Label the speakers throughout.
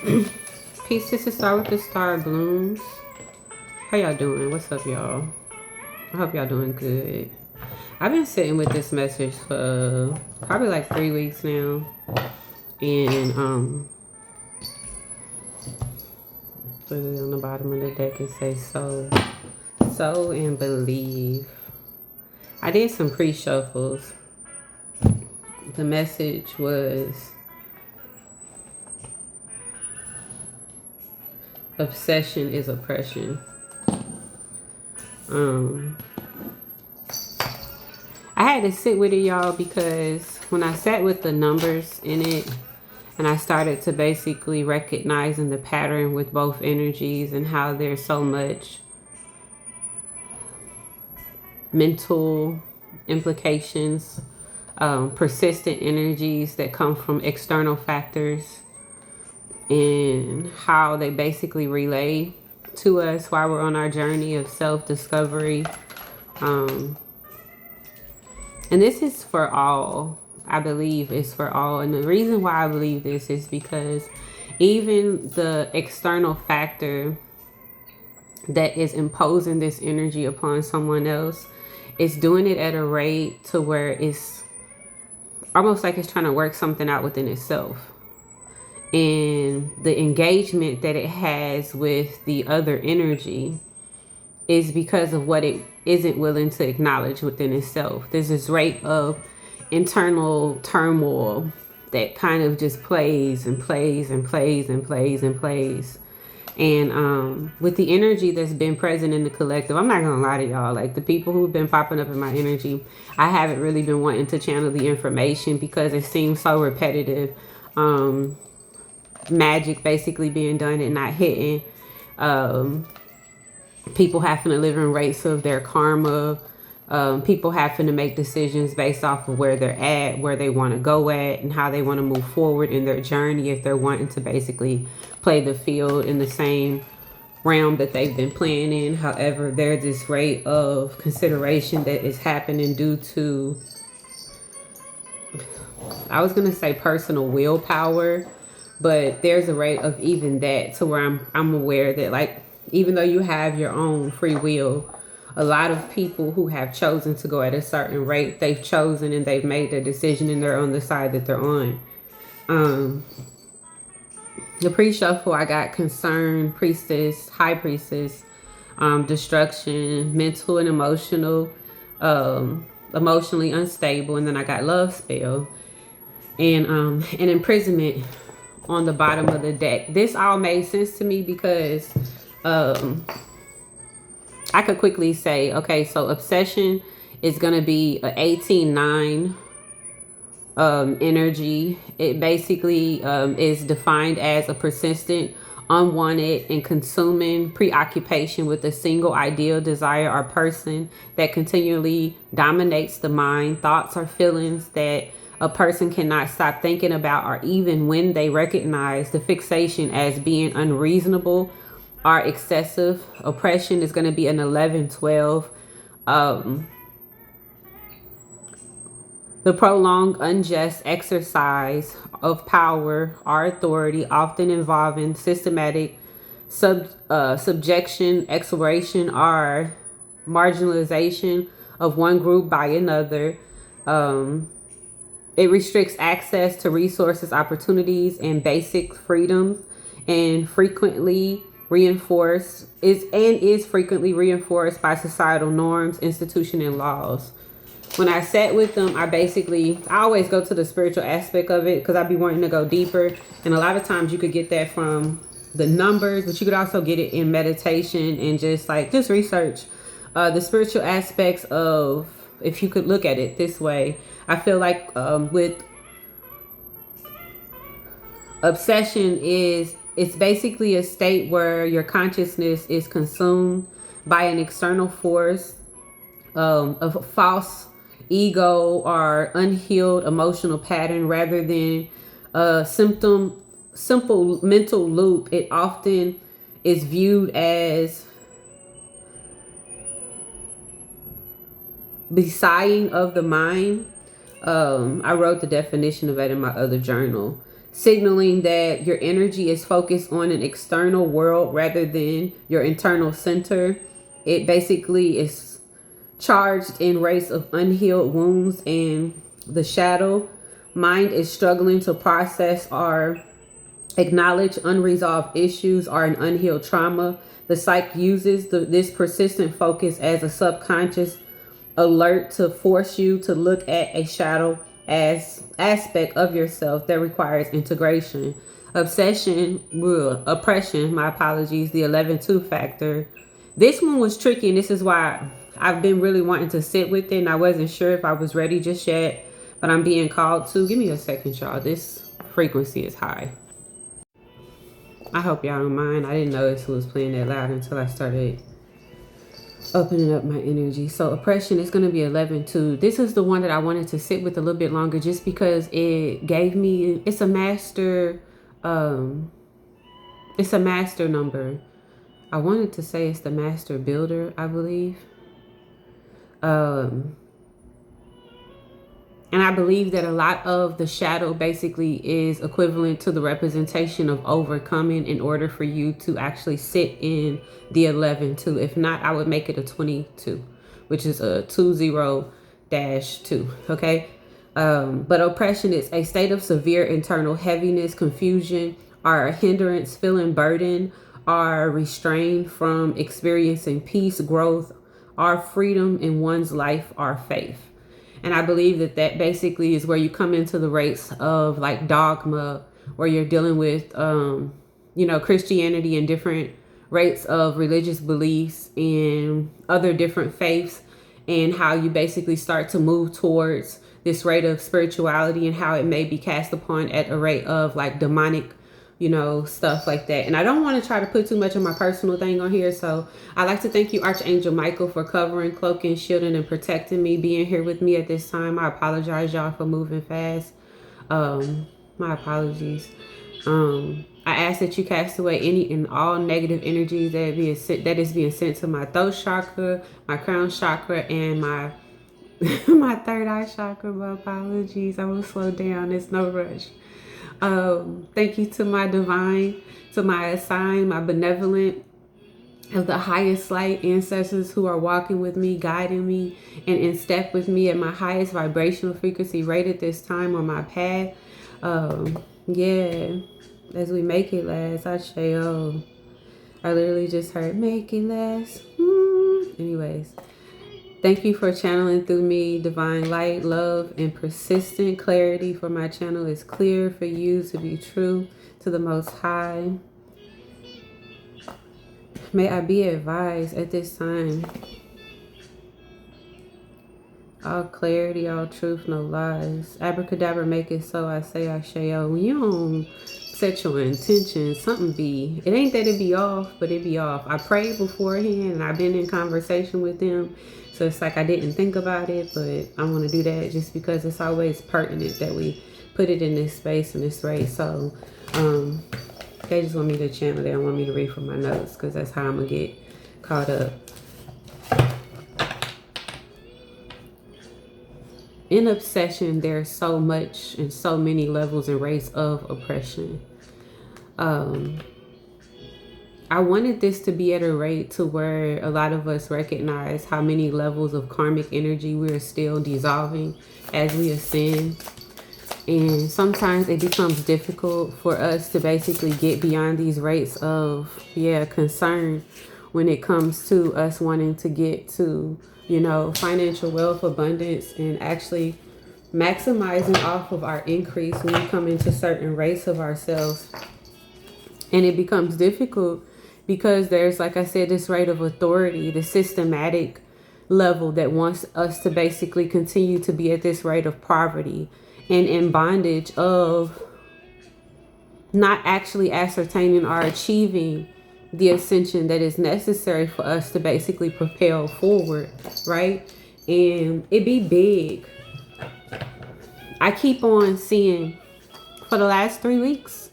Speaker 1: Peace, this is Star with the Star Blooms. How y'all doing? What's up, y'all? I hope y'all doing good. I've been sitting with this message for probably like 3 weeks now. And literally on the bottom of the deck it says sow and believe. I did some pre-shuffles. The message was obsession is oppression. I had to sit with it, y'all, because when I sat with the numbers in it and I started to basically recognizing the pattern with both energies and how there's so much mental implications, persistent energies that come from external factors, and how they basically relay to us while we're on our journey of self-discovery. And this is for all. I believe it's for all. And the reason why I believe this is because even the external factor that is imposing this energy upon someone else is doing it at a rate to where it's almost like it's trying to work something out within itself. And the engagement that it has with the other energy is because of what it isn't willing to acknowledge within itself. There's this rate of internal turmoil that kind of just plays and plays and plays and plays and plays. And with the energy that's been present in the collective, I'm not gonna lie to y'all, like the people who've been popping up in my energy, I haven't really been wanting to channel the information because it seems so repetitive. Magic basically being done and not hitting. People having to live in rates of their karma. People having to make decisions based off of where they're at, where they want to go at, and how they want to move forward in their journey if they're wanting to basically play the field in the same realm that they've been playing in. However, there's this rate of consideration that is happening due to, I was going to say personal willpower, but there's a rate of even that to where I'm aware that, like, even though you have your own free will, a lot of people who have chosen to go at a certain rate, they've chosen and they've made their decision and they're on the side that they're on. The pre-shuffle, I got concern, priestess, high priestess, destruction, mental and emotional, emotionally unstable, and then I got love spell and an imprisonment on the bottom of the deck. This all made sense to me because I could quickly say, okay, so obsession is going to be a 18-9 energy. It basically is defined as a persistent, unwanted, and consuming preoccupation with a single ideal, desire, or person that continually dominates the mind. Thoughts or feelings that a person cannot stop thinking about, or even when they recognize the fixation as being unreasonable or excessive. Oppression is going to be an 11-12. The prolonged unjust exercise of power or authority, often involving systematic subjection, exploration, or marginalization of one group by another. It restricts access to resources, opportunities, and basic freedoms, and frequently is frequently reinforced by societal norms, institution, and laws. When I sat with them, I always go to the spiritual aspect of it because I be wanting to go deeper. And a lot of times you could get that from the numbers, but you could also get it in meditation and just research the spiritual aspects of, if you could look at it this way. I feel like with obsession it's basically a state where your consciousness is consumed by an external force, a false ego or unhealed emotional pattern rather than a simple mental loop. It often is viewed as the sighing of the mind. I wrote the definition of that in my other journal. signaling that your energy is focused on an external world rather than your internal center. It basically is charged in race of unhealed wounds and the shadow. Mind is struggling to process or acknowledge unresolved issues or an unhealed trauma. The psyche uses this persistent focus as a subconscious alert to force you to look at a shadow as aspect of yourself that requires integration. Oppression, my apologies, the 11-2 factor. This one was tricky, and this is why I've been really wanting to sit with it, and I wasn't sure if I was ready just yet, but I'm being called to. Give me a second, y'all. This frequency is high. I hope y'all don't mind. I didn't notice who was playing that loud until I started opening up my energy. So oppression is going to be 11-2. This is the one that I wanted to sit with a little bit longer just because it gave me, it's a master number. I wanted to say it's the master builder, I believe. And I believe that a lot of the shadow basically is equivalent to the representation of overcoming in order for you to actually sit in the 11-2. If not, I would make it a 22, which is a 20-2. Okay. But oppression is a state of severe internal heaviness, confusion, or a hindrance, feeling burden, or restrained from experiencing peace, growth, or freedom in one's life or faith. And I believe that that basically is where you come into the race of like dogma, where you're dealing with, Christianity and different rates of religious beliefs and other different faiths, and how you basically start to move towards this rate of spirituality and how it may be cast upon at a rate of like demonic, stuff like that. And I don't want to try to put too much of my personal thing on here. So I'd like to thank you, Archangel Michael, for covering, cloaking, shielding, and protecting me, being here with me at this time. I apologize, y'all, for moving fast. My apologies. I ask that you cast away any and all negative energies that is being sent to my throat chakra, my crown chakra, and my my third eye chakra. My apologies. I will slow down. It's no rush. Thank you to my divine, to my assigned, my benevolent, of the highest light ancestors who are walking with me, guiding me, and in step with me at my highest vibrational frequency rate at this time on my path. As we make it last, I literally just heard make it last. Anyways. Thank you for channeling through me divine light, love, and persistent clarity, for my channel is clear for you to be true to the Most High. May I be advised at this time. All clarity, all truth, no lies. Abracadabra, make it so. I say I shall. When you don't set your intentions, something be. It ain't that it be off, but it be off. I prayed beforehand and I've been in conversation with them. So it's like I didn't think about it, but I want to do that just because it's always pertinent that we put it in this space and this rate. So they just want me to channel. They don't want me to read from my notes because that's how I'm going to get caught up. In obsession, there's so much and so many levels and rates of oppression. I wanted this to be at a rate to where a lot of us recognize how many levels of karmic energy we're still dissolving as we ascend. And sometimes it becomes difficult for us to basically get beyond these rates of, concern when it comes to us wanting to get to, financial wealth, abundance, and actually maximizing off of our increase when we come into certain rates of ourselves. And it becomes difficult because there's, like I said, this rate of authority, the systematic level that wants us to basically continue to be at this rate of poverty and in bondage of not actually ascertaining or achieving the ascension that is necessary for us to basically propel forward, right? And it be big. I keep on seeing for the last 3 weeks,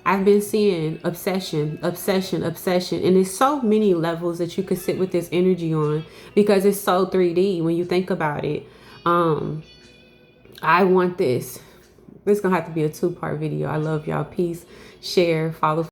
Speaker 1: I've been seeing obsession. And there's so many levels that you could sit with this energy on because it's so 3D when you think about it. I want this. It's gonna have to be a 2-part video. I love y'all. Peace. Share, follow.